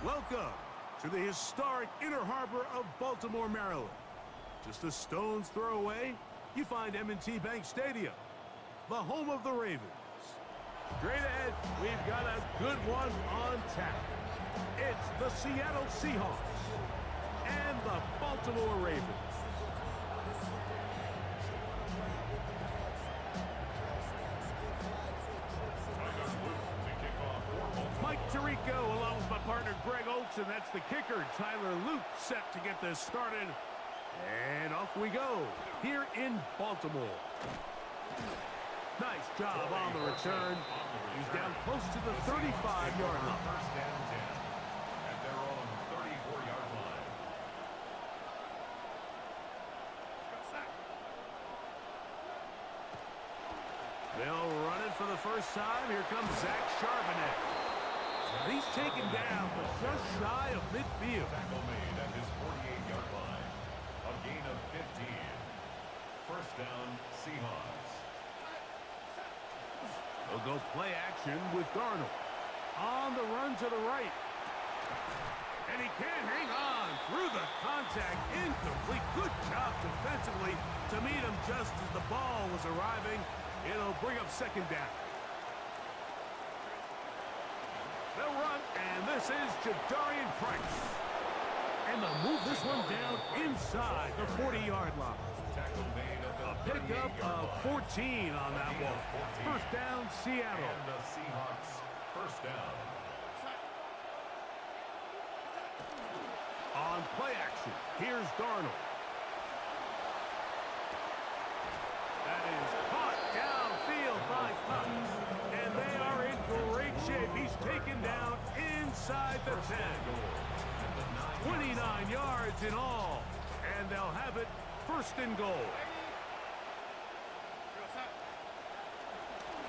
Welcome to the historic Inner Harbor of Baltimore, Maryland. Just a stone's throw away, you find M&T Bank Stadium, the home of the Ravens. Straight ahead, we've got a good one on tap. It's the Seattle Seahawks and the Baltimore Ravens. Mike Tirico along with my partner Greg Oates, and that's the kicker, Tyler Luke, set to get this started. And off we go here in Baltimore. Nice job on the return. He's down close to the 35-yard line. First down 10 at their own 34-yard line. They'll run it for the first time. Here comes Zach Charbonnet. He's taken down, but just shy of midfield. Tackle made at his 48-yard line. A gain of 15. First down, Seahawks. They'll go play action with Darnold. On the run to the right. And he can't hang on through the contact. Incomplete. Good job defensively to meet him just as the ball was arriving. It'll bring up second down. They'll run, and this is Jadarian Price. And they'll move this one down inside the 40-yard line. Tackle made at the A pickup of 14 on that one. First down, Seattle. And the Seahawks first down. On play action, here's Darnold. That is caught downfield by Cox. And they are in great shape. He's taken down inside the 10. 29 yards in all. And they'll have it first and goal.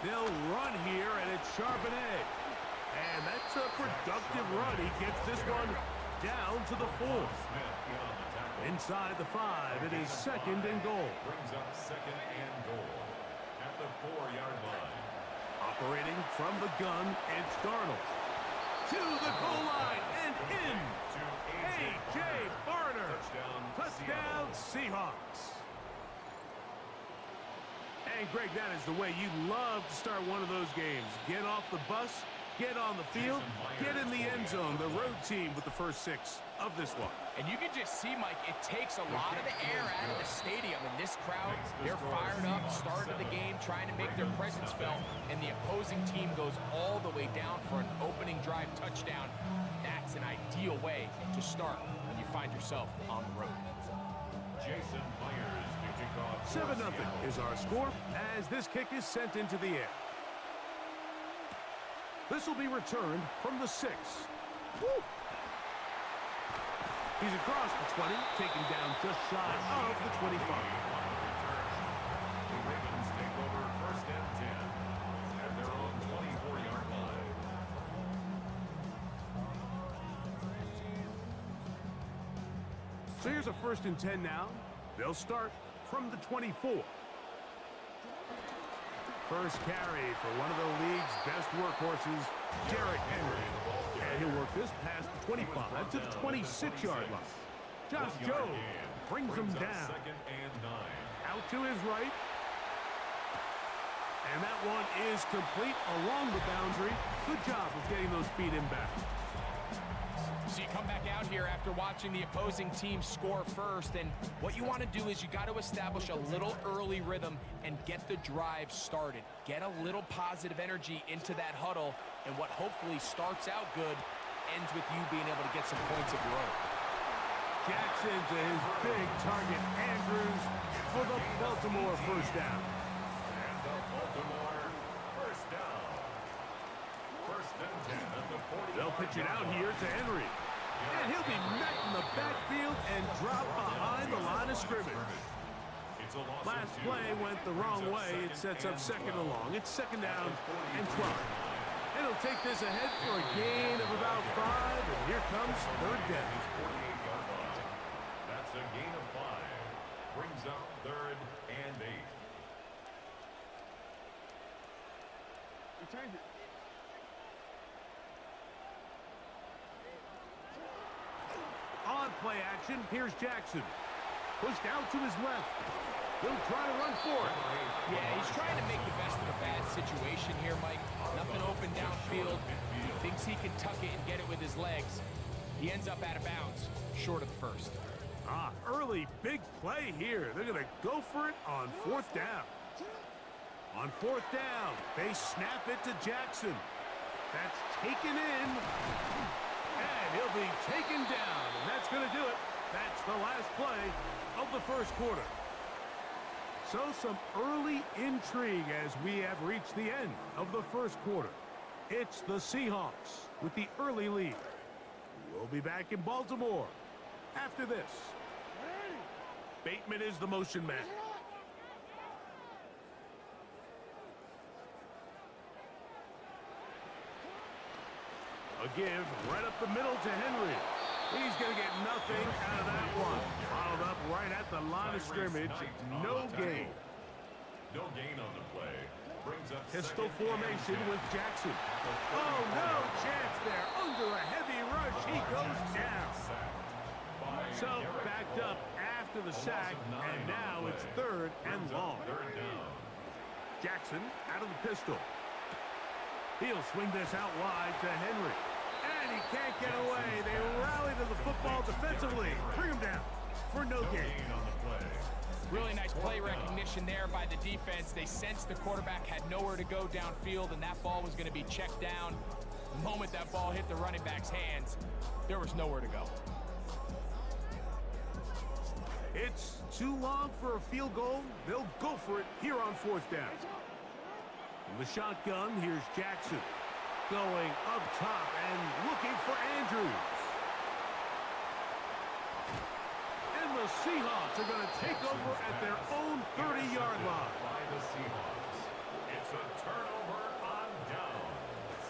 They'll run here, and it's Charbonnet. And that's a productive run. He gets this one down to the 4. Inside the 5, it is second and goal. Brings up second and goal at the 4-yard line. Operating from the gun, it's Darnold. To the goal line and in. A.J. Barner. Touchdown, Seahawks. And Greg, that is the way you love to start one of those games. Get off the bus, get on the field, get in the end zone. The road team with the first 6 of this one. And you can just see, Mike, it takes a lot of the air out of the stadium. And this crowd, they're fired up, started the game, trying to make their presence felt. And the opposing team goes all the way down for an opening drive touchdown. That's an ideal way to start when you find yourself on the road. Jason Myers to kick off. 7-0 is our score as this kick is sent into the air. This will be returned from the 6. Woo! He's across the 20, taken down just shy of the 25. The Ravens take over first and 10 at their own 24-yard line. So here's a first and 10 now. They'll start from the 24. First carry for one of the league's best workhorses, Derrick Henry. And he'll work this past the 25 to the 26-yard line. Josh Jobe brings him down. Second and 9. Out to his right. And that one is complete along the boundary. Good job of getting those feet in back. So you come back out here after watching the opposing team score first, and what you want to do is you got to establish a little early rhythm and get the drive started. Get a little positive energy into that huddle, and what hopefully starts out good ends with you being able to get some points of your own. Jackson to his big target, Andrews, for the Baltimore first down. And the Baltimore first down. First and 10 at the 40. They'll pitch it out here to Henry. And he'll be met in the backfield and drop behind the line of scrimmage. Last play went the wrong way. It sets up second and long. It's second down and 12. And he'll take this ahead for a gain of about 5. And here comes third down. That's a gain of 5. Brings up third and 8. Return it. play action. Here's Jackson. Pushed out to his left. He'll try to run for it. Yeah, he's trying to make the best of a bad situation here, Mike. Nothing open downfield. He thinks he can tuck it and get it with his legs. He ends up out of bounds, short of the first. Early big play here. They're going to go for it on 4th down. On 4th down, they snap it to Jackson. That's taken in. And he'll be taken down. And that's going to do it. That's the last play of the first quarter. So some early intrigue as we have reached the end of the first quarter. It's the Seahawks with the early lead. We'll be back in Baltimore after this. Bateman is the motion man. A give right up the middle to Henry. He's going to get nothing out of that one. Followed up right at the line of scrimmage. No gain. No gain on the play. Brings up Pistol formation with Jackson. Oh, no chance there. Under a heavy rush, he goes down. So backed up after the sack, and now it's 3rd and long. Jackson out of the pistol. He'll swing this out wide to Henry. And he can't get away. They rally to the football defensively. Bring him down for no gain. Really nice play recognition there by the defense. They sensed the quarterback had nowhere to go downfield, and that ball was going to be checked down. The moment that ball hit the running back's hands, there was nowhere to go. It's too long for a field goal. They'll go for it here on 4th down. From the shotgun, here's Jackson. Going up top and looking for Andrews. And the Seahawks are going to take over at their own 30-yard line. By the Seahawks. It's a turnover on downs.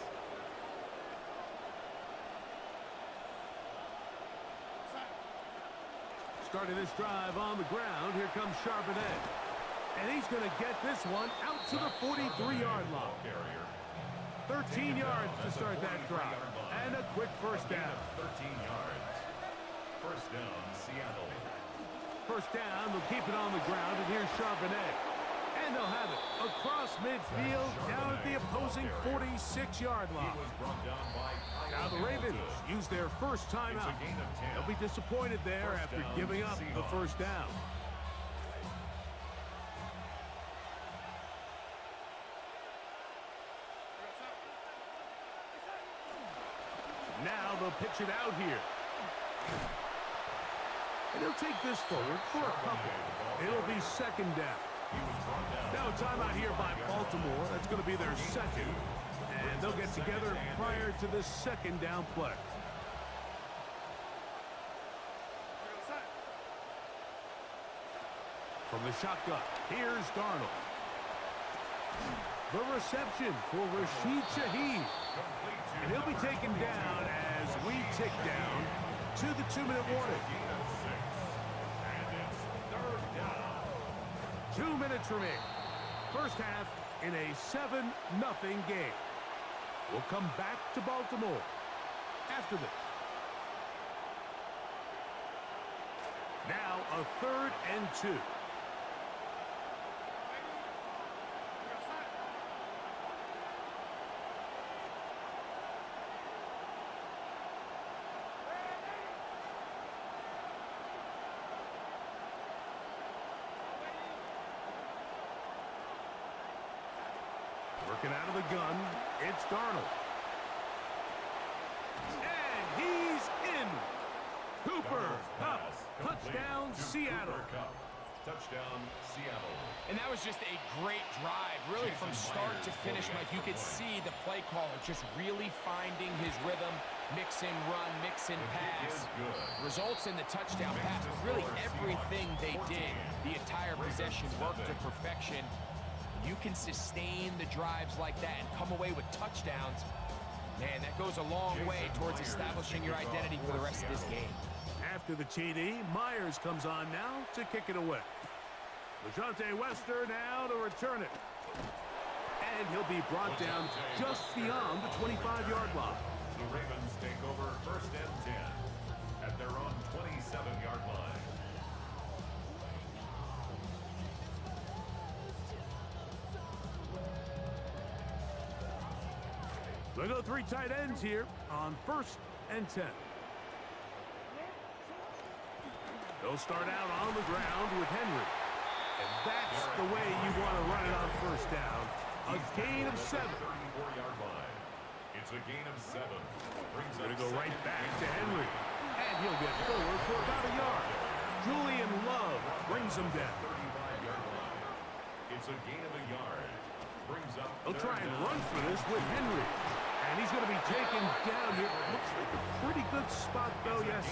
Starting this drive on the ground, here comes Charbonnet. And he's going to get this one out to the 43-yard line. 13 yards to start that drive. And a quick first down. 13 yards. First down, Seattle. First down, they'll keep it on the ground, and here's Charbonnet. And they'll have it across midfield down at the opposing 46-yard line. Now the Ravens use their first timeout. They'll be disappointed there after giving up the first down. Now they'll pitch it out here. And he'll take this forward for a couple. It'll be 2nd down. Now a timeout here by Baltimore. That's going to be their second. And they'll get together prior to this 2nd down play. From the shotgun, here's Darnold. The reception for Rashid Shaheed. And he'll be taken down as we tick down to the 2-minute warning. 2 minutes remaining. First half in a 7-0 game. We'll come back to Baltimore after this. Now a 3rd and 2. Working out of the gun, it's Darnold. And he's in. Cooper Kupp. Touchdown, Seattle. Touchdown, Seattle. And that was just a great drive. Really from start to finish, Mike, you could see the play caller just really finding his rhythm. Mix and run, mix and pass. Results in the touchdown pass. But really everything they did, the entire possession worked to perfection. You can sustain the drives like that and come away with touchdowns. Man, that goes a long way towards establishing your identity for the rest of this game. After the TD, Myers comes on now to kick it away. LeJohntay Wester now to return it. And he'll be brought down just beyond the 25-yard line. The Ravens take over 1st and 10 at their own 26. 47-yard line. They go three tight ends here on 1st and 10. They'll start out on the ground with Henry. And that's the way you want to run it on 1st down. A gain of 7. 34-yard line. It's a gain of 7. Brings Going up to go right second back and to Henry. And he'll get forward for about a yard. Julian Love brings him down. 35-yard line. It's a gain of a yard. Brings up They'll try and down. run for this with Henry. And he's going to be taken down here. Looks like a pretty good spot, though, yes.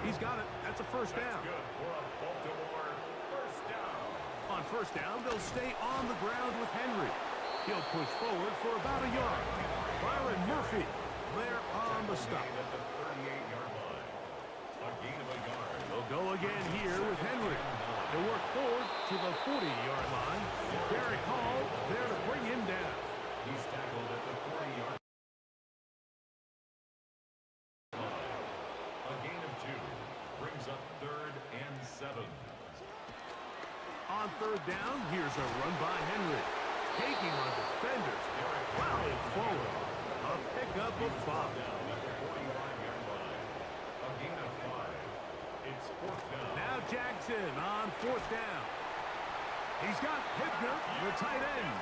He's got it. That's a 1st down. Good for a Baltimore 1st down. On 1st down, they'll stay on the ground with Henry. He'll push forward for about a yard. Byron Murphy there on the stop. At the 38-yard line. A gain of a yard. They'll go again here with Henry. He'll work forward to the 40-yard line. Derek Hall there to bring him down. He's tackled at the 40-yard line. A gain of 2. Brings up 3rd and 7. On 3rd down, here's a run by Henry. Taking on defenders. Plowing forward. A pickup of 5. Down at the 45-yard line. A gain of 5. It's 4th down. Now Jackson on 4th down. He's got Hibner, the tight end.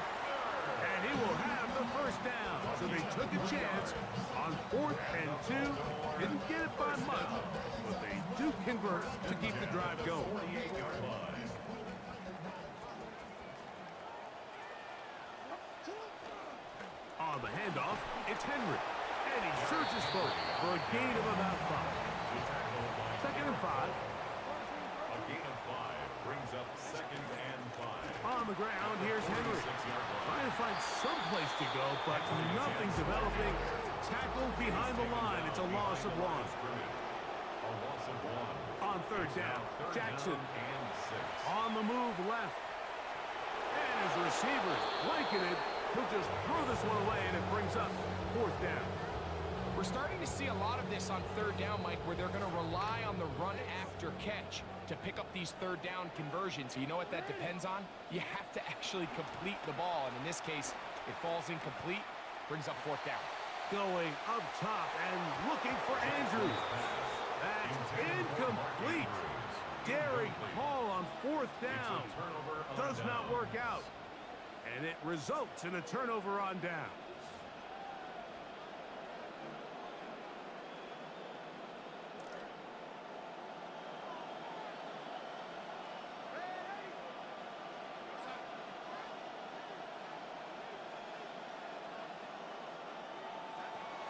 And he will have the 1st down. So they took a chance on 4th and 2. Didn't get it by much, but they do convert to keep the drive going. 48-yard line. On the handoff, it's Henry. And he surges forward for a gain of about 5. 2nd and 5. A gain of 5 brings up 2nd and 5. On the ground, here's Henry. 6-yard line. Trying to find some place to go, but nothing developing. Tackled behind the line. It's a loss of 1. A loss of 1. On 3rd down, Jackson And 6. on the move left. And his receivers blanking it. He'll just throw this one away, and it brings up 4th down. We're starting to see a lot of this on 3rd down, Mike, where they're going to rely on the run after catch to pick up these 3rd down conversions. You know what that depends on? You have to actually complete the ball, and in this case, it falls incomplete, brings up 4th down. Going up top and looking for Andrews. That's incomplete. Derek Hall on 4th down. Does not work out. And it results in a turnover on downs.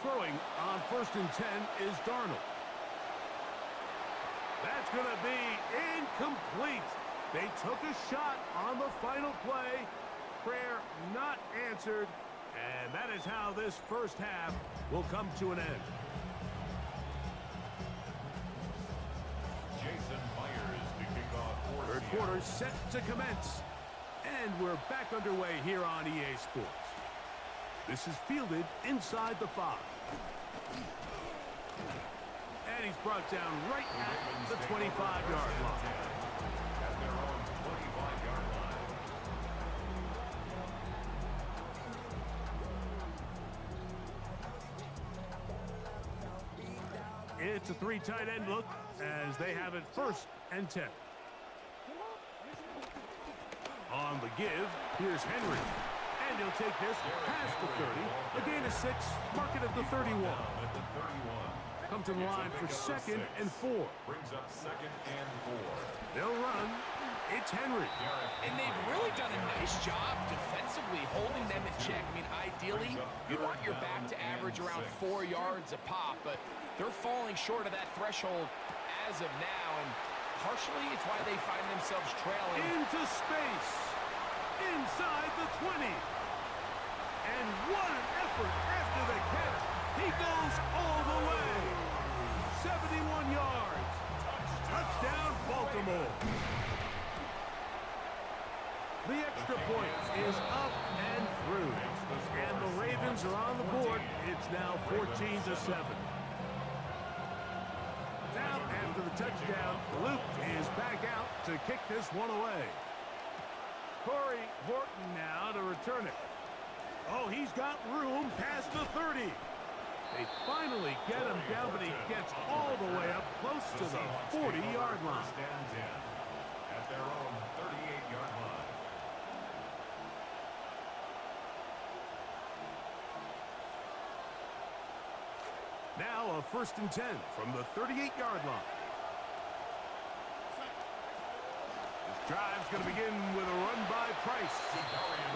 Throwing on 1st and 10 is Darnold. That's going to be incomplete. They took a shot on the final play. Prayer not answered. And that is how this 1st half will come to an end. Jason Myers to kick off 3rd quarter set to commence. And we're back underway here on EA Sports. This is fielded inside the 5. And he's brought down right at the 25-yard line. At their own 25-yard line. It's a 3 tight end look as they have it 1st and 10. On the give, here's Henry. And he'll take this past the 30. A gain of 6, mark it at the 31. At the 31. Come to the line for 2nd and 4. Brings up 2nd and 4. They'll run. It's Henry. And they've really done a nice job defensively holding them in check. I mean, ideally, you'd want your back to average around 4 yards a pop, but they're falling short of that threshold as of now, and partially it's why they find themselves trailing. Into space. Inside the 20. And what an effort after the catch. He goes all the way. 71 yards. Touchdown, Baltimore. The extra point is up and through. And the Ravens are on the board. It's now 14-7. Now After the touchdown, Luke is back out to kick this one away. Corey Horton now to return it. Oh, he's got room past the 30. They finally get him down, but he gets all the way up close to the 40-yard line. First and 10 at their own 38-yard line. Now a first and 10 from the 38-yard line. This drive's going to begin with a run by Price.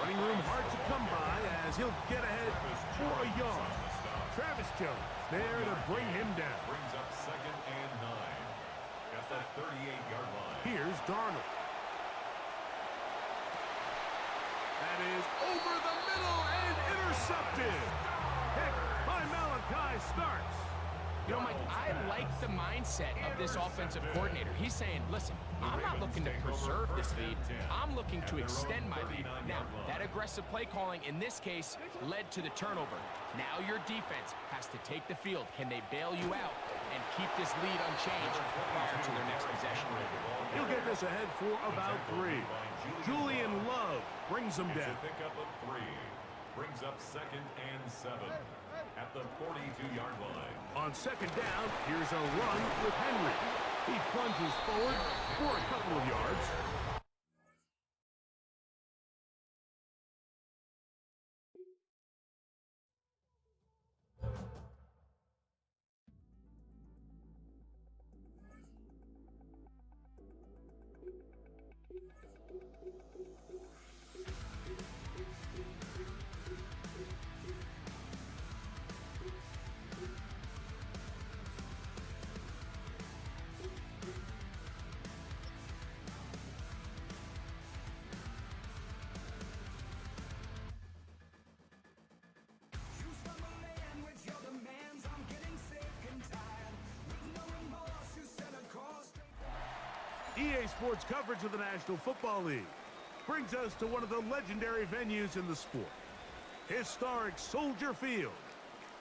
Running room hard to come by as he'll get ahead for a yard. Travis Jones there to bring him down. Brings up second and 9 at the 38-yard line. Here's Darnold. That is over the middle and intercepted. Pick by Malachi Starks. You know, Mike, I like the mindset of this offensive coordinator. He's saying, listen, I'm not looking to preserve this lead. I'm looking to extend my lead. Now, that aggressive play calling in this case led to the turnover. Now your defense has to take the field. Can they bail you out and keep this lead unchanged prior to their next possession? He'll get this ahead for about 3. Julian Love brings him down. Pick up of 3. Brings up second and 7 at the 42-yard line. On second down, here's a run with Henry. He plunges forward for a couple of yards. EA Sports coverage of the National Football League brings us to one of the legendary venues in the sport, historic Soldier Field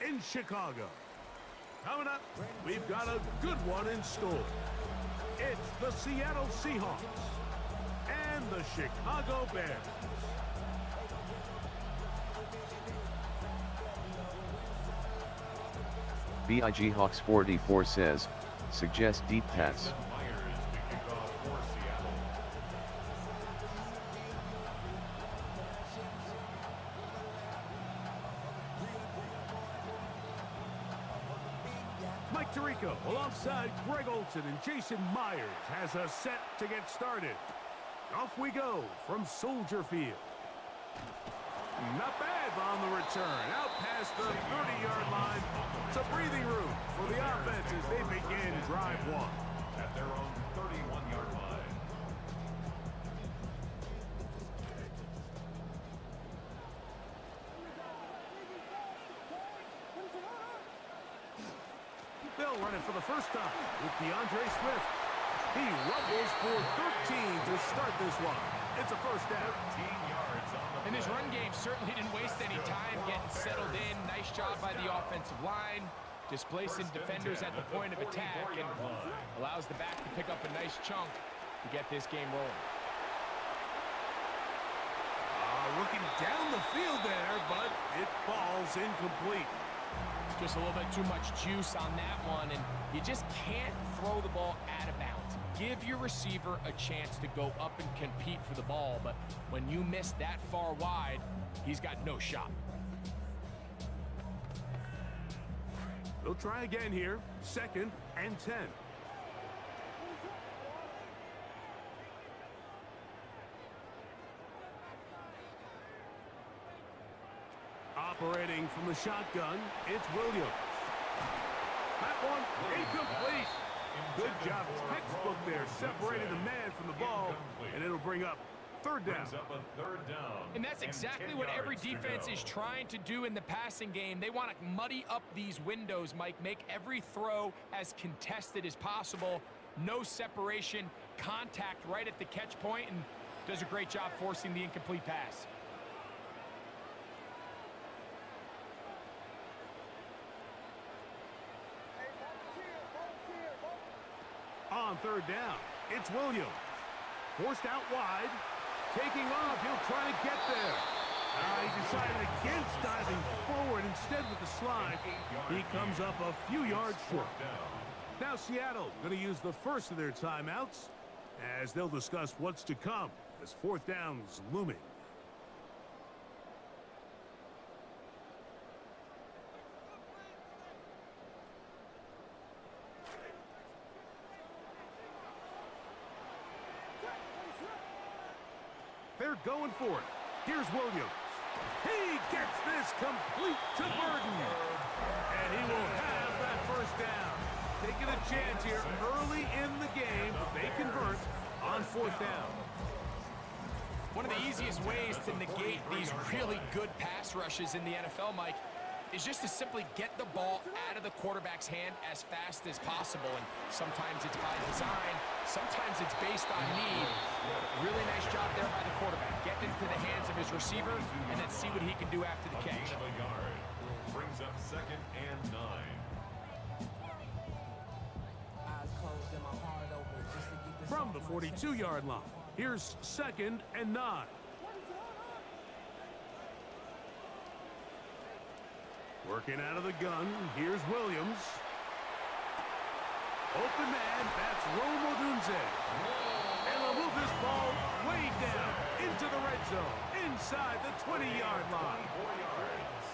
in Chicago. Coming up, we've got a good one in store. It's the Seattle Seahawks and the Chicago Bears. BIG Hawks 44 says, suggest deep pass. Mike Tirico, alongside Greg Olson and Jason Myers, has us set to get started. Off we go from Soldier Field. Not bad on the return. Out past the 30-yard line. It's a breathing room for the offense as they begin drive 1. At their own 31-yard line. They'll run it for the first time with DeAndre Swift. He rumbles for 13 to start this one. It's a first down. 13 yards on the And his run game certainly didn't waste any time getting settled in. Nice job by the offensive line, displacing defenders at the point of attack, and allows the back to pick up a nice chunk to get this game rolling. Looking down the field there, but it falls incomplete. Just a little bit too much juice on that one, and you just can't throw the ball out of bounds. Give your receiver a chance to go up and compete for the ball, but when you miss that far wide, he's got no shot. They'll try again here, second and 10. Operating from the shotgun, it's Williams. That one incomplete. Good job. Textbook there, separating the man from the ball, and it'll bring up third down. Brings up a third down. And that's exactly what every defense is trying to do in the passing game. They want to muddy up these windows, Mike, make every throw as contested as possible. No separation, contact right at the catch point, and does a great job forcing the incomplete pass. on third down. It's Williams. Forced out wide. Taking off. He'll try to get there. He decided against diving forward instead with the slide. He comes up a few yards short. Now Seattle going to use the first of their timeouts as they'll discuss what's to come as fourth down's looming. They're going for it. Here's Williams. He gets this complete to Burden. And he will have that first down. Taking a chance here early in the game, but they convert on fourth down. One of the easiest ways to negate these really good pass rushes in the NFL, Mike, is just to simply get the ball out of the quarterback's hand as fast as possible. And sometimes it's by design, sometimes it's based on need. Really nice job there by the quarterback. Get into the hands of his receiver and then see what he can do after the catch. Brings up 2nd and 9. From the 42-yard line, here's 2nd and 9. Working out of the gun, here's Williams. Open man, that's Rome Odunze. And they'll move this ball way down into the red zone, inside the 20-yard line. 24 yards.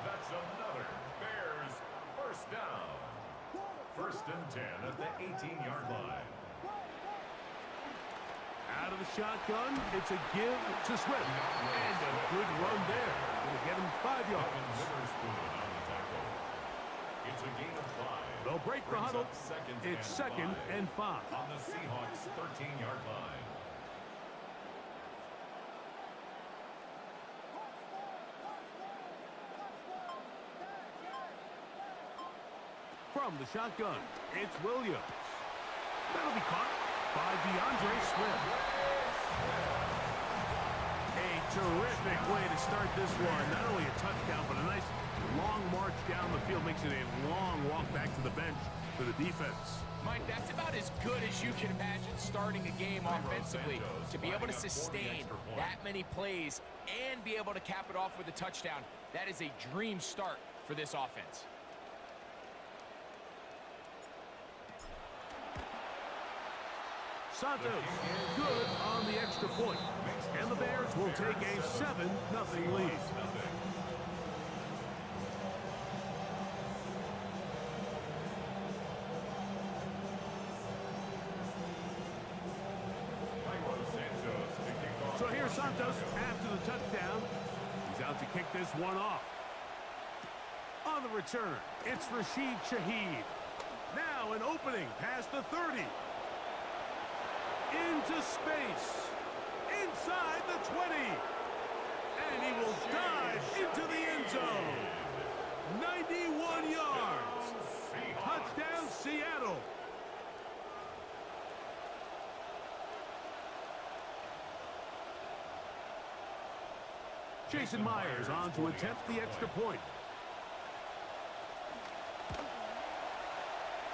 That's another Bears first down. 1st and 10 at the 18-yard line. Out of the shotgun, it's a give to Swift. And a good run there. Going to get him 5 yards. It's a gain of 5. They'll break the huddle. It's 2nd and 5. On the Seahawks' 13-yard line. From the shotgun, it's Williams. That'll be caught by DeAndre Swift. A terrific way to start this one. Not only a touchdown, but a nice long march down the field. Makes it a long walk back to the bench for the defense. Mike, that's about as good as you can imagine starting a game offensively. To be able to sustain that many plays and be able to cap it off with a touchdown, that is a dream start for this offense. Santos, good on the extra point. And the Bears will take a 7-0 lead. So here's Santos after the touchdown. He's out to kick this one off. On the return, it's Rashid Shaheed. Now an opening past the 30. Into space. Inside the 20. And he will dive into the end zone. 91 yards. Touchdown, Seattle. Jason Myers on to attempt the extra point.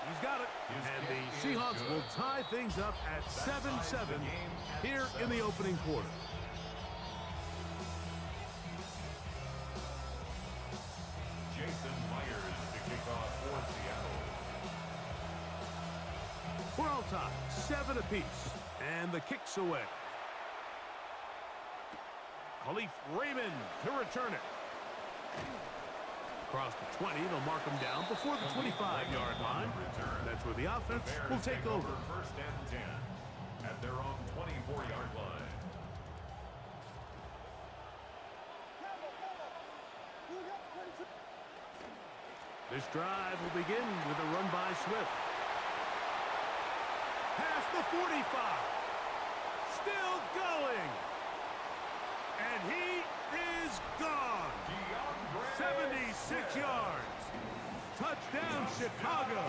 He's got it. And the Seahawks will tie things up at 7-7 here in the opening quarter. Jason Myers to kick off for Seattle. We're all tied, 7 apiece. And the kick's away. Khalif Raymond to return it. Across the 20, they'll mark him down before the 25-yard line. That's where the offense will take over. 1st and 10 at their own 24-yard line. This drive will begin with a run by Swift. Past the 45. Still going. And he is gone. 76 yards. Touchdown, Chicago.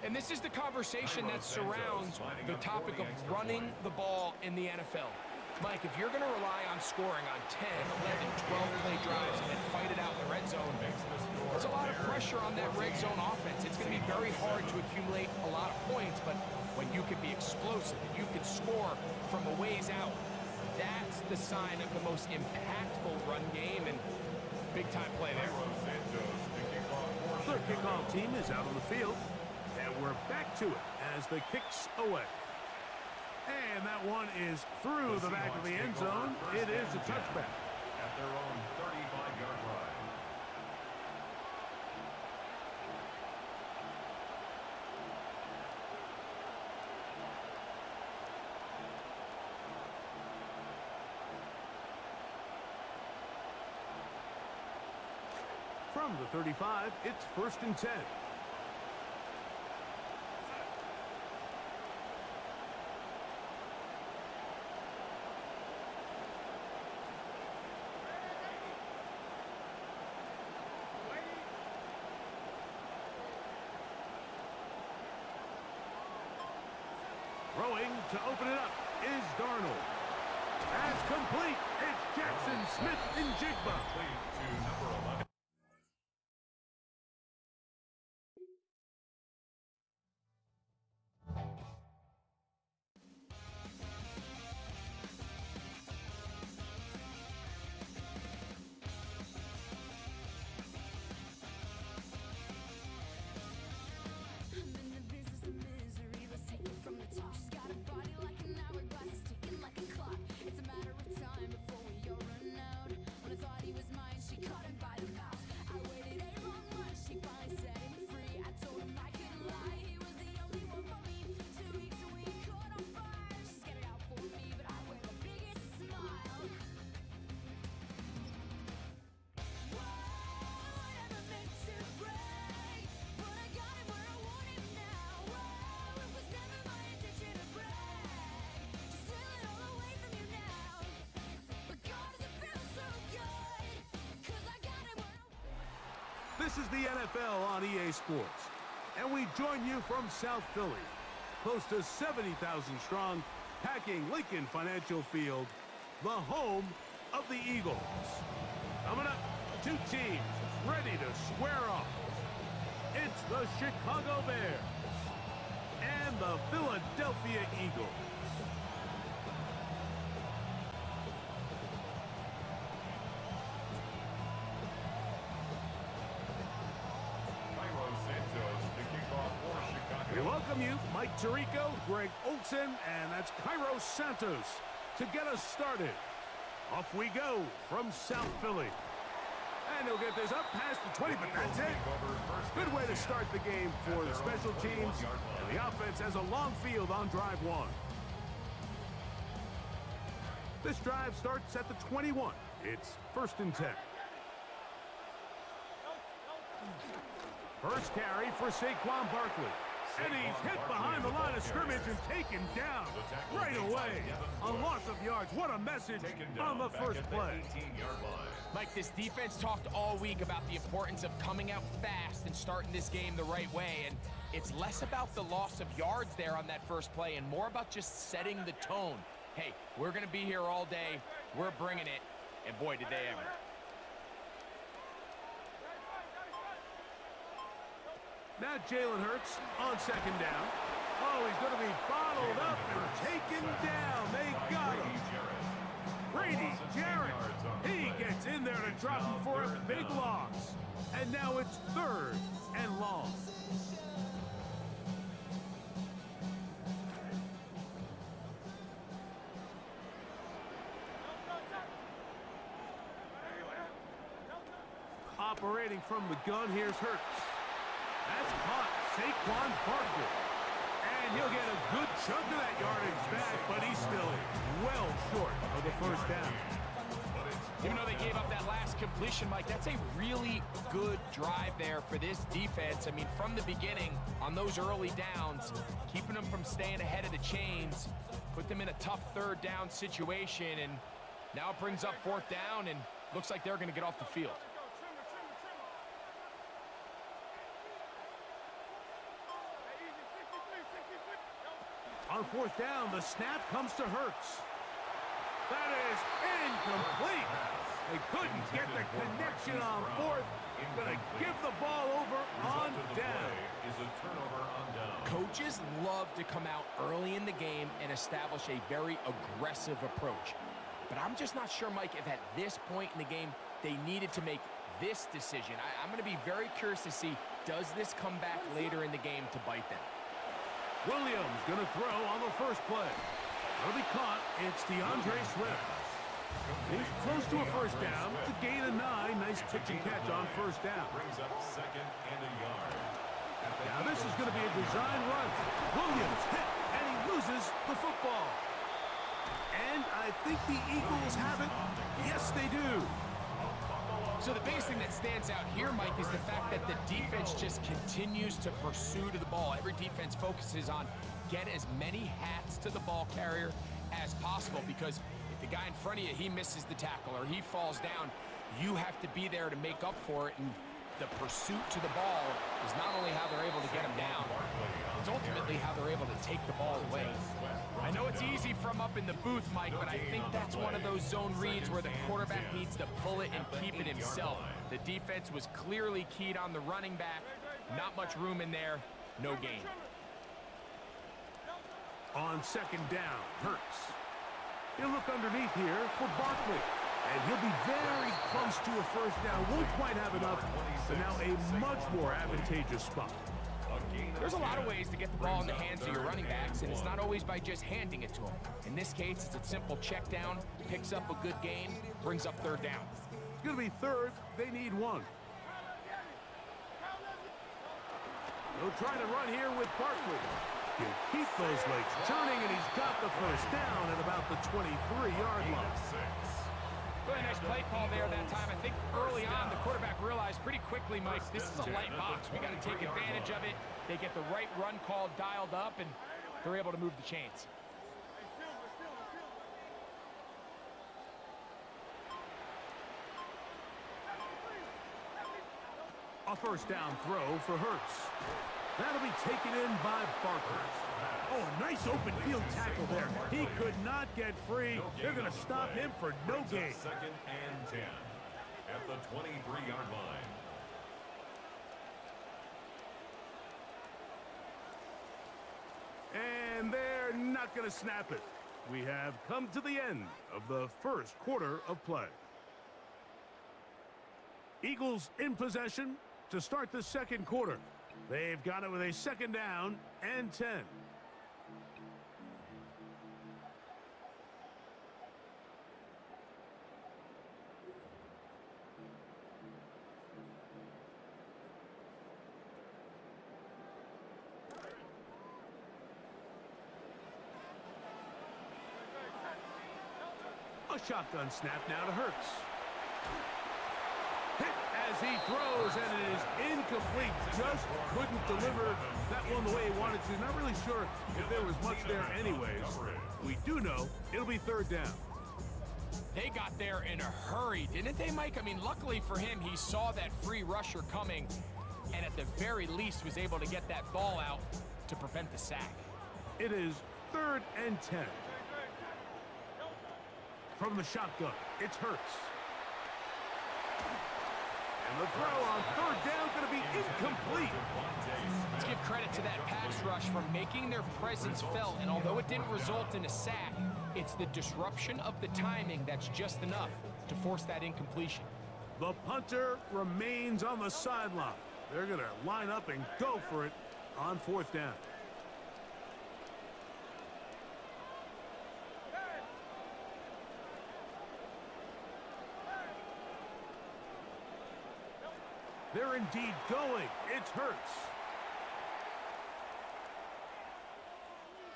And this is the conversation that surrounds the topic of running the ball in the NFL. Mike, if you're going to rely on scoring on 10, 11, 12 play drives and fight it out in the red zone, there's a lot of pressure pressure on that red zone offense. It's going to be very hard to accumulate a lot of points, but when you can be explosive and you can score from a ways out, that's the sign of the most impactful run game, and big-time play there. Their kickoff team is out on the field, and we're back to it as the kick's away. And that one is through the back of the end zone. It is a touchback. At their own 35-yard line. From the 35, it's 1st and 10. Throwing to open it up is Darnold. That's complete. It's Jackson Smith and Jigba. Complete to number 11. This is the NFL on EA Sports, and we join you from South Philly, close to 70,000 strong, packing Lincoln Financial Field, the home of the Eagles. Coming up, two teams ready to square off. It's the Chicago Bears and the Philadelphia Eagles. We welcome you, Mike Tirico, Greg Olson, and that's Cairo Santos to get us started. Off we go from South Philly. And he'll get this up past the 20, but that's it. Good way to start the game for the special teams. And the offense has a long field on drive one. This drive starts at the 21. It's 1st and 10. First carry for Saquon Barkley. And he's hit behind the line of scrimmage and taken down right away. A loss of yards. What a message on the first play. Mike, this defense talked all week about the importance of coming out fast and starting this game the right way. And it's less about the loss of yards there on that first play and more about just setting the tone. Hey, we're going to be here all day. We're bringing it. And boy, did they ever. Now Jalen Hurts on 2nd down. Oh, he's going to be bottled up and taken down. They got him. Brady Jarrett. He gets in there to drop him for a big loss. And now it's 3rd and long. Operating from the gun, here's Hurts. That's caught Saquon Barkley. And he'll get a good chunk of that yardage back, but he's still well short of the first down. Even though they gave up that last completion, Mike, that's a really good drive there for this defense. I mean, from the beginning, on those early downs, keeping them from staying ahead of the chains, put them in a tough 3rd down situation, and now it brings up 4th down, and looks like they're going to get off the field. On 4th down, the snap comes to Hurts. That is incomplete. They couldn't get the connection on fourth. Gonna give the ball over on down. Is a turnover on down. Coaches love to come out early in the game and establish a very aggressive approach. But I'm just not sure, Mike, if at this point in the game they needed to make this decision. I'm going to be very curious to see, does this come back later in the game to bite them? Williams going to throw on the first play. It'll be caught. It's DeAndre Swift. He's close to a first down. It's a gain of 9. Nice pitch and catch on first down. Brings up second and a yard. Now this is going to be a design run. Williams hit, and he loses the football. And I think the Eagles have it. Yes, they do. So the biggest thing that stands out here, Mike, is the fact that the defense just continues to pursue to the ball. Every defense focuses on get as many hats to the ball carrier as possible, because if the guy in front of you, he misses the tackle or he falls down, you have to be there to make up for it. And the pursuit to the ball is not only how they're able to get him down, it's ultimately how they're able to take the ball away. I know it's easy from up in the booth, Mike, but I think that's one of those zone reads where the quarterback needs to pull it and keep it himself. The defense was clearly keyed on the running back. Not much room in there. No gain. On second down, Hurts. He'll look underneath here for Barkley. And he'll be very close to a first down. Won't quite have enough, but now a much more advantageous spot. There's a lot of ways to get the ball in the hands of your running backs, and it's not always by just handing it to them. In this case, it's a simple check down, picks up a good gain, brings up third down. It's going to be third. They need 1. They'll try to run here with Barkley. He'll keep those legs turning, and he's got the first down at about the 23-yard line. Really nice play call there that time. I think early on, the quarterback realized pretty quickly, Mike, this is a light box. We got to take advantage of it. They get the right run call dialed up, and they're able to move the chains. A first down throw for Hurts. That'll be taken in by Barker. Oh, nice open field tackle there. He could not get free. They're going to stop him for no gain. Second and 10 at the 23-yard line. And they're not going to snap it. We have come to the end of the first quarter of play. Eagles in possession to start the second quarter. They've got it with a second down and 10. A shotgun snap now to Hurts. Hit as he throws, and it is incomplete. Just couldn't deliver that one the way he wanted to. Not really sure if there was much there anyways. We do know it'll be third down. They got there in a hurry, didn't they, Mike? I mean, luckily for him, he saw that free rusher coming, and at the very least was able to get that ball out to prevent the sack. It is third and 10. From the shotgun, it's Hurts. And the throw on third down going to be incomplete. Let's give credit to that pass rush for making their presence felt, and although it didn't result in a sack, it's the disruption of the timing that's just enough to force that incompletion. The punter remains on the sideline. They're going to line up and go for it on fourth down. They're indeed going. It's Hurts.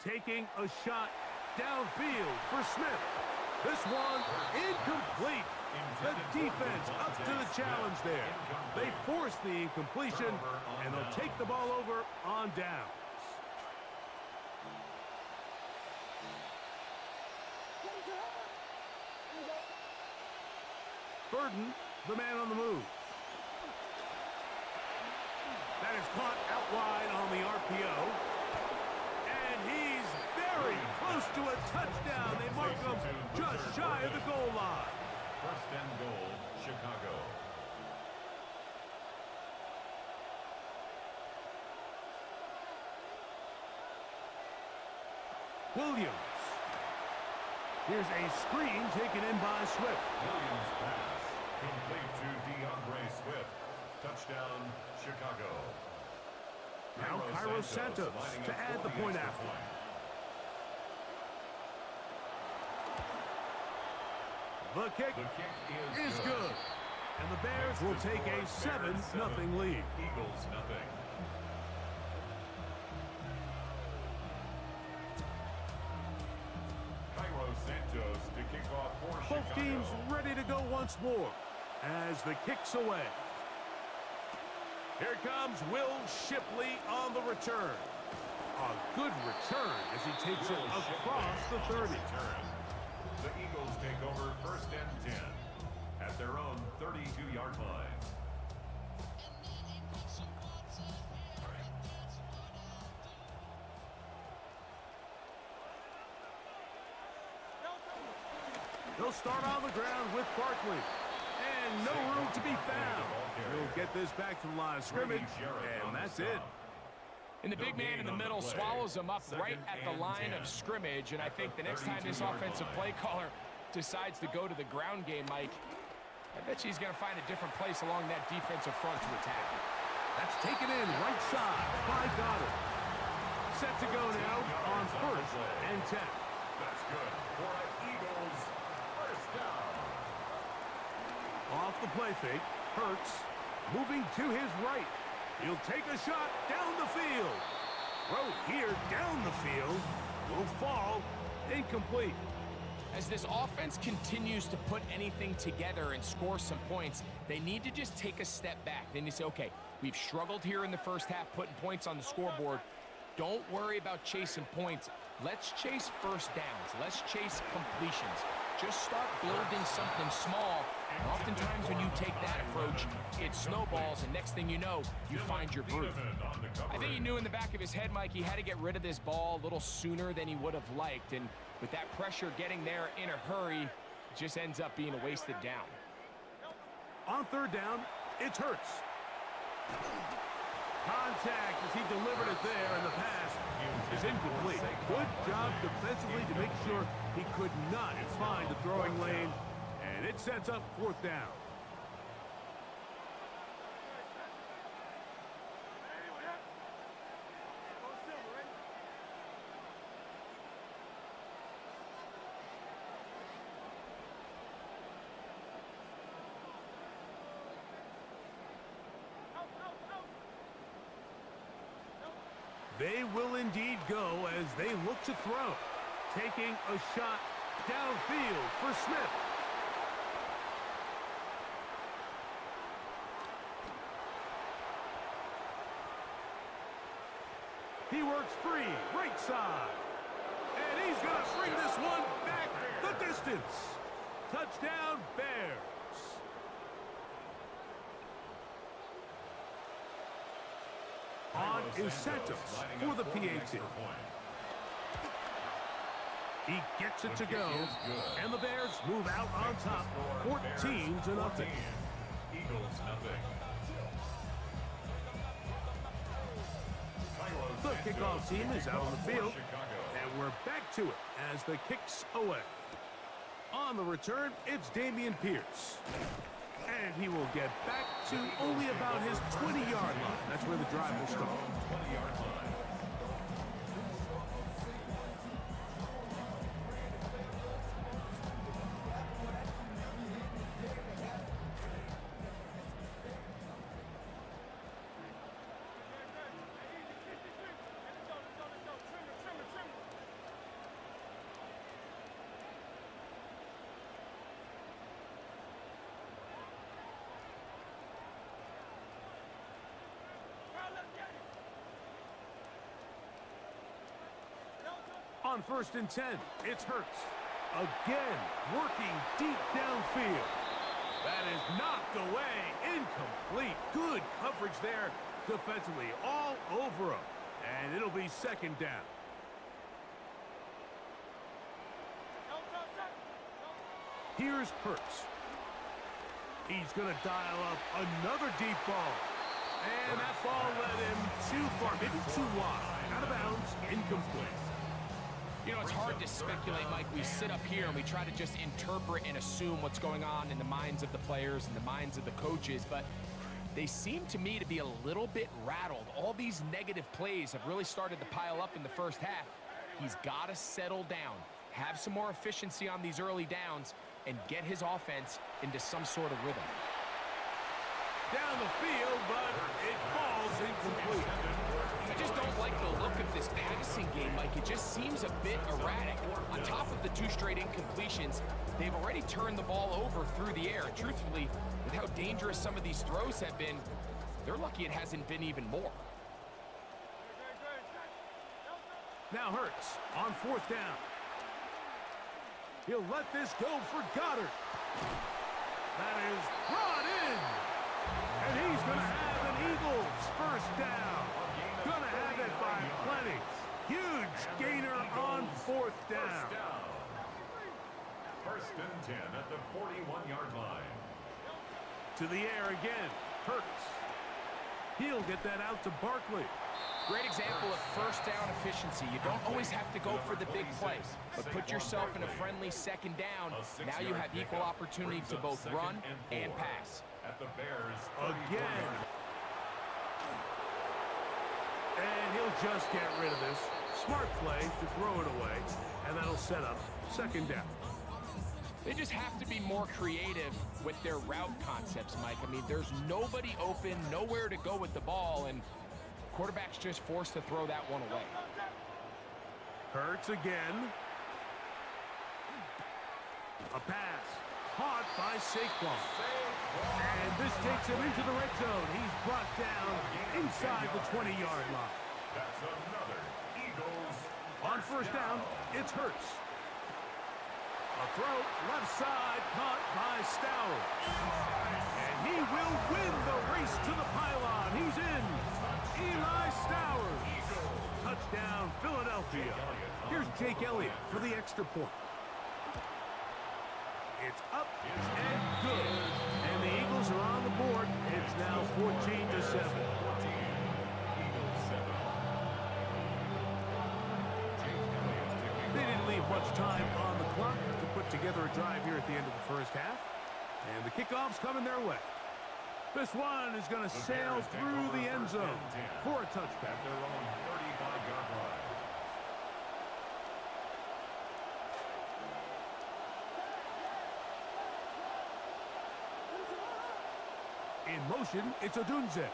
Taking a shot downfield for Smith. This one incomplete. The defense up to the challenge there. They force the incompletion, and they'll take the ball over on downs. Burden, the man on the move. That is caught out wide on the RPO. And he's very close to a touchdown. They mark him just shy of the goal line. First and goal, Chicago. Williams. Here's a screen taken in by Swift. Williams pass. Complete to DeAndre Swift. Touchdown, Chicago. Now Cairo Santos to add the point after. The kick is good. And the Bears will take a 7-0 lead. Eagles nothing. Cairo Santos to kick off for Chicago. Both teams ready to go once more as the kick's away. Here comes Will Shipley on the return. A good return as he takes it across the 30. The Eagles take over first and 10 at their own 32-yard line. They'll start on the ground with Barkley. And no room to be found. He'll get this back to the line of scrimmage, and that's it. And the big man in the middle swallows him up right at the line of scrimmage. And I think the next time this offensive play caller decides to go to the ground game, Mike, I bet you he's going to find a different place along that defensive front to attack. That's taken in right side by Goddard. Set to go now on first and 10. That's good for the Eagles. First down. Off the play fake, Hurts moving to his right. He'll take a shot down the field. Throw here down the field. Will fall incomplete. As this offense continues to put anything together and score some points, they need to just take a step back. Then you say, okay, we've struggled here in the first half putting points on the scoreboard. Don't worry about chasing points. Let's chase first downs. Let's chase completions. Just start building something small. And oftentimes when you take that approach, it snowballs, and next thing you know, you find your groove. I think he knew in the back of his head, Mike, he had to get rid of this ball a little sooner than he would have liked. And with that pressure getting there in a hurry, it just ends up being a wasted down. On third down, it's Hurts. Contact as he delivered it there, and the pass is incomplete. Good job defensively to make sure he could not find the throwing lane, and it sets up fourth down. They will indeed go as they look to throw. Taking a shot downfield for Smith. He works free, right side. And he's going to bring this one back the distance. Touchdown, Bears. On is Santos for the PAT. He gets it to go, and the Bears move out on top, 14-0. Eagles nothing. The kickoff team is out on the field, and we're back to it as the kick's away. On the return, it's Dameon Pierce. And he will get back to only about his 20-yard line. That's where the drive will start. 20-yard line. On first and 10, it's Hurts. Again, working deep downfield. That is knocked away, incomplete. Good coverage there defensively, all over him. And it'll be second down. Here's Hurts. He's going to dial up another deep ball. And that ball led him too far, maybe too wide. Out of bounds, incomplete. You know, it's hard to speculate, Mike. We sit up here and we try to just interpret and assume what's going on in the minds of the players and the minds of the coaches, but they seem to me to be a little bit rattled. All these negative plays have really started to pile up in the first half. He's got to settle down, have some more efficiency on these early downs, and get his offense into some sort of rhythm. Down the field, but it falls incomplete. I just don't like the look of this passing game, Mike. It just seems a bit erratic. On top of the 2 straight incompletions, they've already turned the ball over through the air. And truthfully, with how dangerous some of these throws have been, they're lucky it hasn't been even more. Now Hurts on 4th down. He'll let this go for Goddard. That is brought in. And he's going to have an Eagles first down. Going to have it by plenty. Huge gainer on 4th down. First and 10 at the 41-yard line. To the air again. Hurts. He'll get that out to Barkley. Great example of first down efficiency. You don't always have to go for the big play, but put yourself in a friendly 2nd down. Now you have equal opportunity to both run and pass. At the Bears again. And he'll just get rid of this. Smart play to throw it away, and that'll set up 2nd down. They just have to be more creative with their route concepts, Mike. I mean, there's nobody open, nowhere to go with the ball, and quarterback's just forced to throw that one away. Hurts again. A pass. Caught by Saquon. And this takes him into the red zone. He's brought down inside the 20-yard line. That's another Eagles. On 1st down, it's Hurts. A throw, left side, caught by Stowers. And he will win the race to the pylon. He's in. Eli Stowers. Touchdown, Philadelphia. Here's Jake Elliott for the extra point. It's up and good. And the Eagles are on the board. It's now 14-7. They didn't leave much time on the clock to put together a drive here at the end of the first half. And the kickoff's coming their way. This one is going to sail through the end zone for a touchback. At their own 35-yard line. In motion, it's Odunze.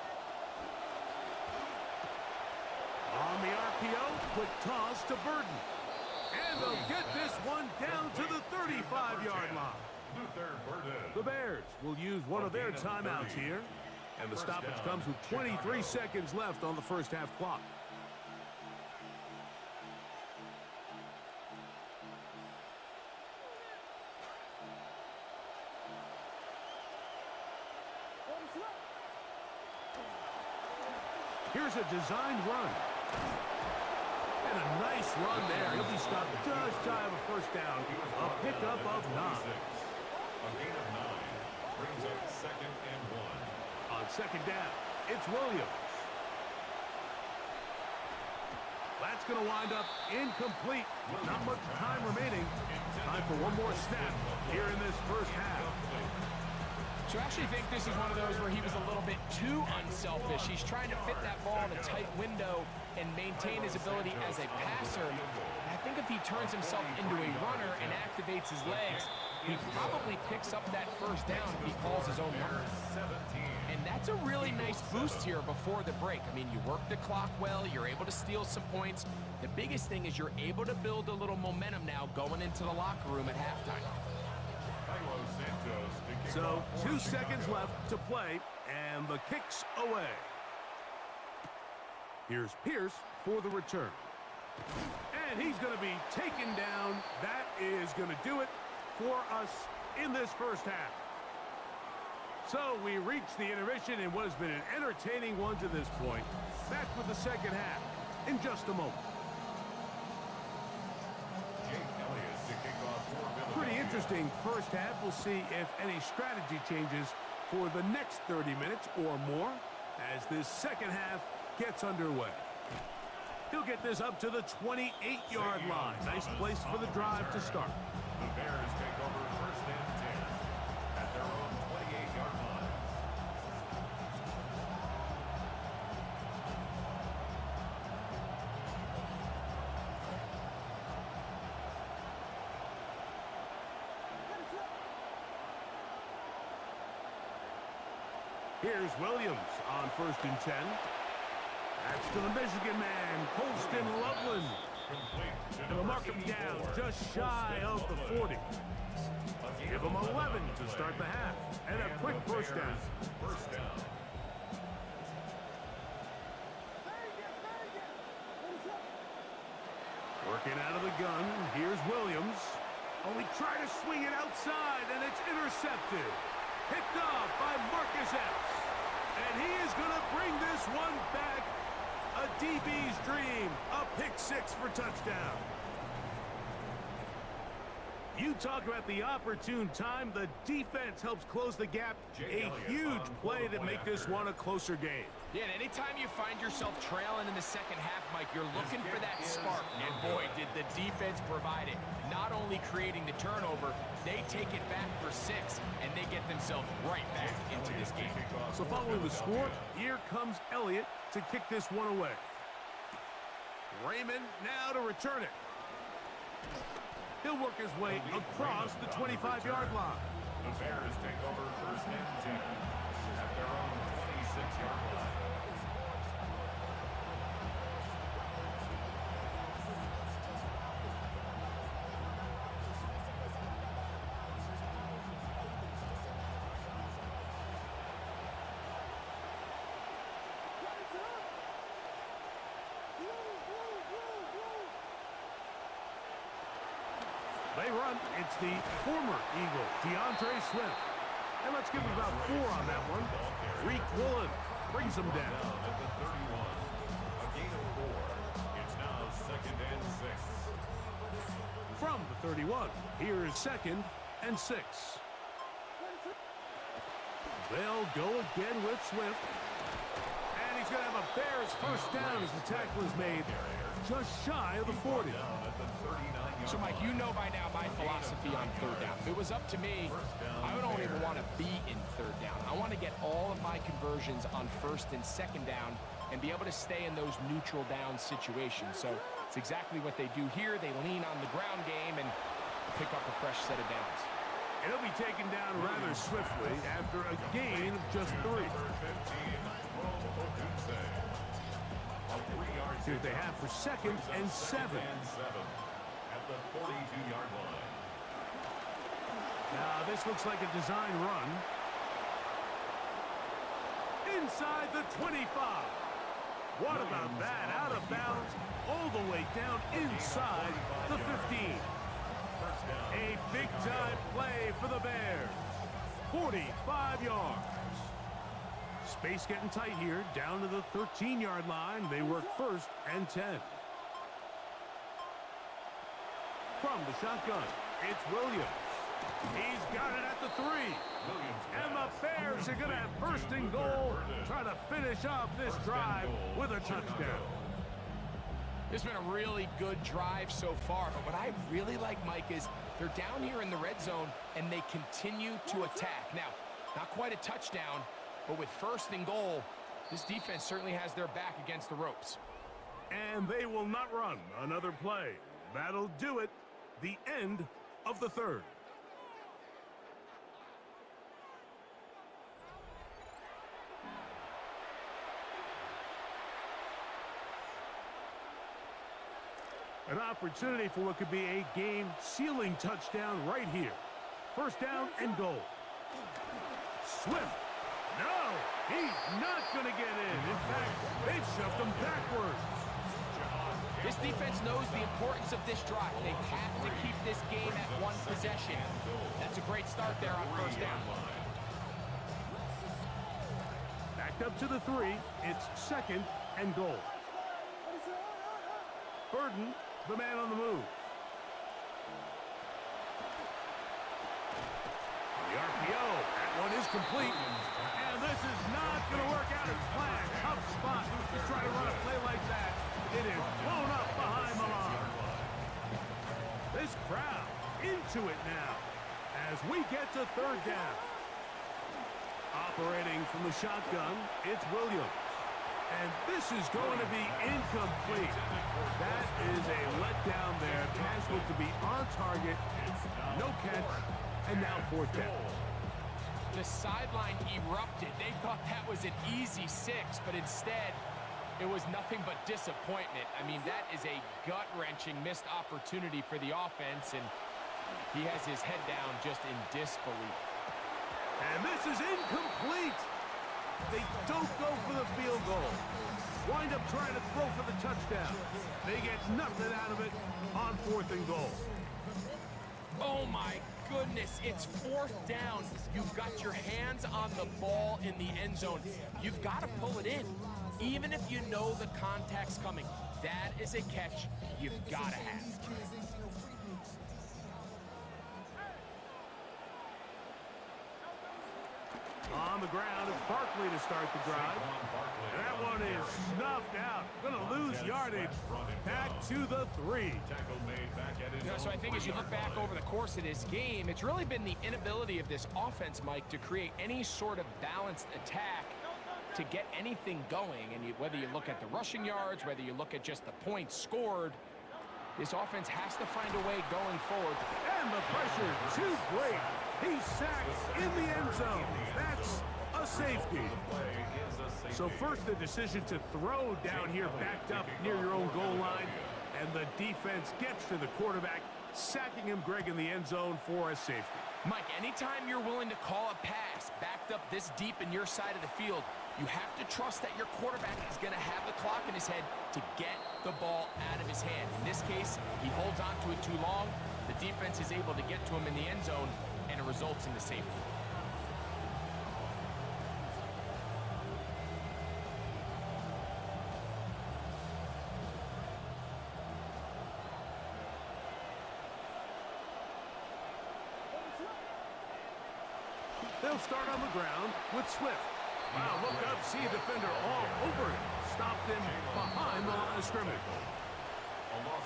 On the RPO, quick toss to Burden. And they'll get this one down to the 35-yard line. The Bears will use one of their timeouts here. And the stoppage comes with 23 seconds left on the first half clock. Here's a designed run. And a nice run there. He'll be stopped just shy of a first down. A pickup of 9. A gain of 9 brings up 2nd and 1. On 2nd down, it's Williams. That's going to wind up incomplete. Not much time remaining. Time for one more snap here in this first half. So I actually think this is one of those where he was a little bit too unselfish. He's trying to fit that ball in a tight window and maintain his ability as a passer. And I think if he turns himself into a runner and activates his legs, he probably picks up that first down if he calls his own number. And that's a really nice boost here before the break. I mean, you work the clock well, you're able to steal some points. The biggest thing is you're able to build a little momentum now going into the locker room at halftime. So 2 seconds left to play, and the kick's away. Here's Pierce for the return. And he's going to be taken down. That is going to do it for us in this first half. So we reach the intermission in what has been an entertaining one to this point. Back with the second half in just a moment. Jake Elliott to kick off for Philadelphia. Pretty Interesting first half. We'll see if any strategy changes for the next 30 minutes or more as this second half gets underway. He'll get this up to the 28-yard line. Nice place for the drive to start. The Bears take over first and 10 at their own 28-yard line. Here's Williams on first and 10. That's to the Michigan man, Colston Loveland. Complete. And they'll mark him down just shy of the 40. Give him 11 to start the half. And a quick first down. First down. Working out of the gun. Here's Williams. Oh, he tried to swing it outside, and it's intercepted. Picked off by Marcus Epps. And he is going to bring this one back. A DB's dream. A pick six for touchdown. You talk about the opportune time. The defense helps close the gap. A huge play to make this one a closer game. Yeah, and anytime you find yourself trailing in the second half, Mike, you're looking for that spark. And boy, did the defense provide it. Not only creating the turnover, they take it back for 6, and they get themselves right back into this game. So following the score, here comes Elliott to kick this one away. Raymond now to return it. He'll work his way across the 25-yard line. The Bears take over first and 10 at their own 26-yard line. They run. It's the former Eagle, DeAndre Swift. And let's give him about 4 on that one. Reek Woolen brings him down. At the 31, a gain of 4. It's now second and 6. From the 31, here is second and 6. They'll go again with Swift. And he's going to have a Bears first down as the tackle is made just shy of the 40. So, Mike, you know by now my philosophy on third down. If it was up to me, I don't even want to be in third down. I want to get all of my conversions on first and second down and be able to stay in those neutral down situations. So it's exactly what they do here. They lean on the ground game and pick up a fresh set of downs. He'll be taken down rather swiftly after a gain of just 3. See what they have for second and 7. At the 42-yard line. Now this looks like a design run. Inside the 25. What about that? Out of bounds all the way down inside the 15. A big-time play for the Bears. 45 yards. Space getting tight here. Down to the 13-yard line. They work first and 10. From the shotgun, it's Williams. He's got it at the 3. And the Bears are going to have first and goal, trying to finish off this drive with a touchdown. It's been a really good drive so far, but what I really like, Mike, is they're down here in the red zone, and they continue to attack. Now, not quite a touchdown, but with first and goal, this defense certainly has their back against the ropes. And they will not run another play. That'll do it. The end of the third. An opportunity for what could be a game-sealing touchdown right here. First down and goal. Swift. No, he's not going to get in. In fact, they've shoved him backwards. This defense knows the importance of this drive. They have to keep this game at 1 possession. That's a great start there on first down. Backed up to the 3. It's second and goal. Burden, the man on the move. complete. And this is not going to work out as planned. Tough spot to try to run a play like that. It is blown up behind the line. This crowd into it now as we get to third down. Operating from the shotgun, it's Williams. And this is going to be incomplete. That is a letdown there. Pass looked to be on target. No catch. And now fourth down. The sideline erupted. They thought that was an easy 6, but instead, it was nothing but disappointment. I mean, that is a gut-wrenching missed opportunity for the offense, and he has his head down just in disbelief. And this is incomplete. They don't go for the field goal. Wind up trying to throw for the touchdown. They get nothing out of it on 4th and goal. Oh, my goodness. It's 4th down. You've got your hands on the ball in the end zone. You've got to pull it in. Even if you know the contact's coming, that is a catch you've got to have. On the ground, it's Barkley to start the drive. And that one is snuffed out. Going to lose yardage. Back to the 3. So I think as you look back over the course of this game, it's really been the inability of this offense, Mike, to create any sort of balanced attack to get anything going. And whether you look at the rushing yards, whether you look at just the points scored, this offense has to find a way going forward. And the pressure too great. He's sacked in the end zone. That's a safety. So first the decision to throw down here backed up near your own goal line. And the defense gets to the quarterback, sacking him, Greg, in the end zone for a safety. Mike, anytime you're willing to call a pass backed up this deep in your side of the field, you have to trust that your quarterback is going to have the clock in his head to get the ball out of his hand. In this case, he holds on to it too long. The defense is able to get to him in the end zone, and it results in the safety. They'll start on the ground with Swift. Wow, look up, see a defender all over it. Stopped him behind the line of scrimmage.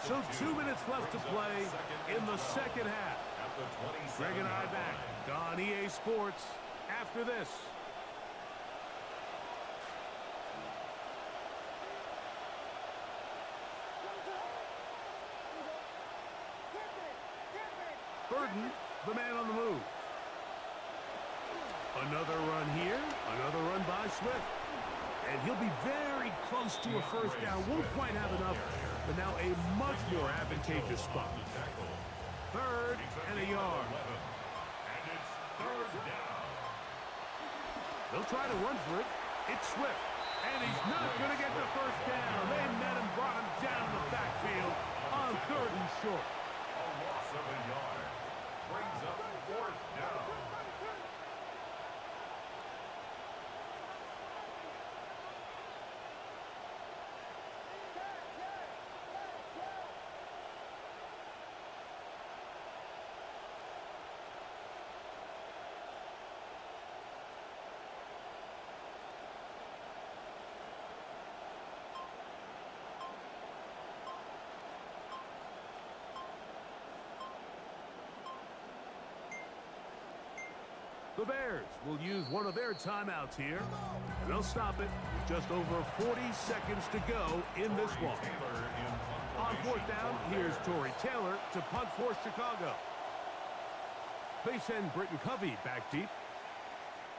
So 2 minutes left to play in the second half. Greg and I back on EA Sports after this. Burden, the man on the move. Another run here, another run by Swift. And he'll be very close to a first down. Won't quite have enough, but now a much more advantageous spot. 3rd and a yard. And it's 3rd down. They'll try to run for it. It's Swift. And he's not going to get the first down. They met him, brought him down in the backfield on 3rd and short. A loss of a yard. Brings up 4th down. The Bears will use one of their timeouts here, and they'll stop it with just over 40 seconds to go in this one. On 4th down, here's Tory Taylor to punt for Chicago. They send Britton Covey back deep.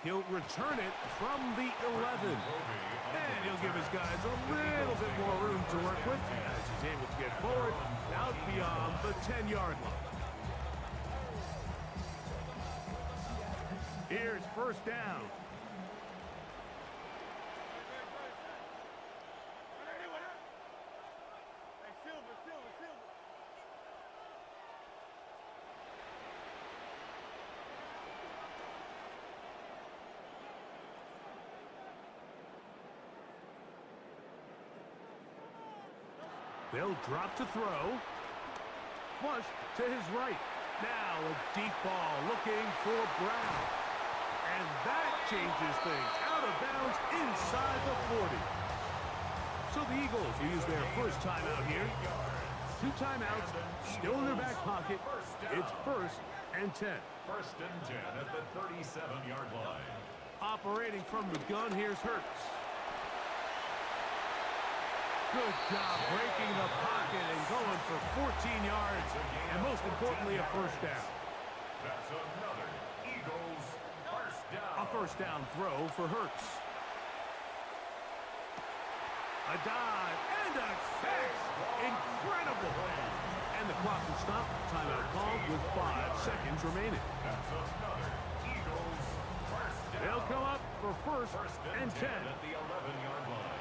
He'll return it from the 11. And he'll give his guys a little bit more room to work with as he's able to get forward out beyond the 10-yard line. Here's first down. They'll drop to throw. Flush to his right. Now a deep ball looking for Brown. And that changes things. Out of bounds inside the 40. So the Eagles use their first timeout here. 2 timeouts, still in their back pocket. It's 1st and 10. 1st and 10 at the 37-yard line. Operating from the gun, here's Hurts. Good job breaking the pocket and going for 14 yards. And most importantly, a first down. That's another Eagles first down. A first down throw for Hurts. A dive and a catch. Incredible. And the clock will stop. Timeout called with 5 seconds remaining. That's another Eagles first down. They'll come up for first and 10. At the 11-yard line.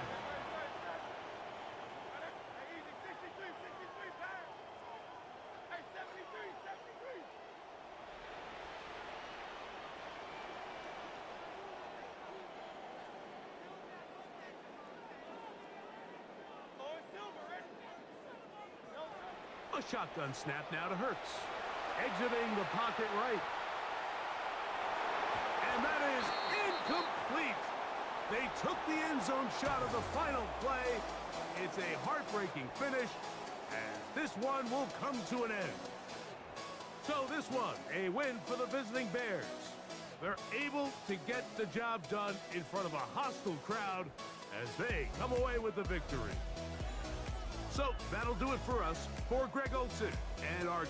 A shotgun snap now to Hurts. Exiting the pocket right. And that is incomplete. They took the end zone shot of the final play. It's a heartbreaking finish, and this one will come to an end. So this one, a win for the visiting Bears. They're able to get the job done in front of a hostile crowd as they come away with the victory. So that'll do it for us. For Greg Olson and our